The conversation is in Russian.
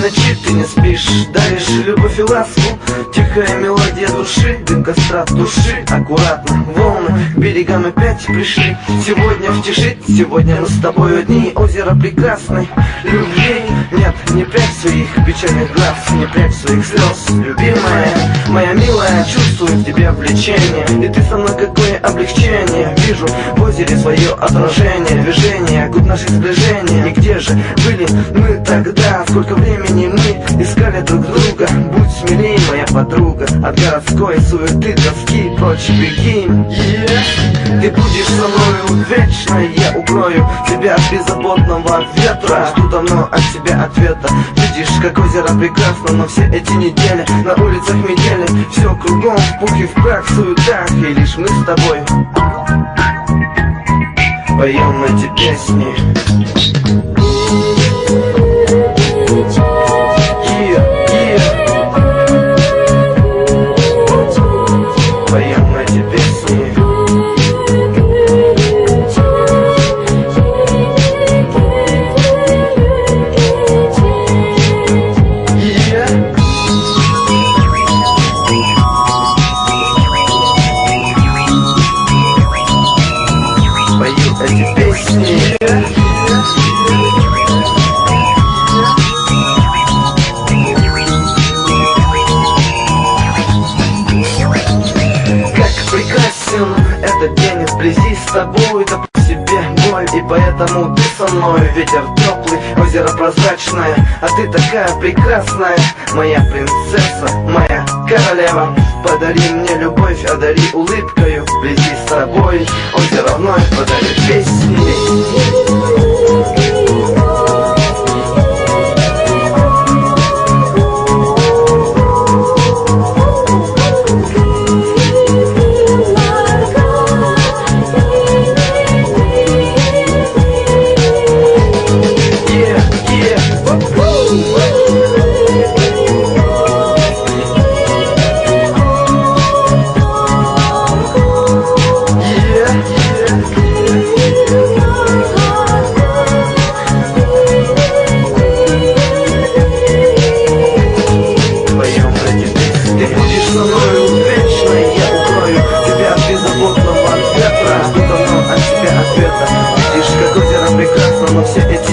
Ночи ты не спишь, даришь любовь и ласку. Тихая мелодия души, дым костра души. Аккуратно волны к берегам опять пришли. Сегодня в тиши, сегодня мы с тобой одни. Озеро прекрасной любви. Нет, не прячь своих печальных глаз, не прячь своих слез. Любимая, моя милая, чувствую в тебе влечение. И ты со мной, какое облегчение. Вижу в озере свое отражение. Движение, губ наших сближения. И где же были мы тогда? Сколько времени мы искали друг друга. Будь смелей, моя подруга. От городской суеты, тоски прочь беги. Ты будешь со мною вечно. Я укрою тебя от беззаботного ветра. Жду давно от тебя ответа. Видишь, как озеро прекрасно. Но все эти недели на улицах метели. Все кругом в пух и в прах, в суетах. И лишь мы с тобой поем эти песни. Поем эти песни. Пою эти песни. Этот день вблизи с тобой, да по себе боль. И поэтому ты со мной, ветер теплый, озеро прозрачное. А ты такая прекрасная, моя принцесса, моя королева. Подари мне любовь, одари улыбкою. Вблизи с тобой, озеро вновь подарит песни. Но все эти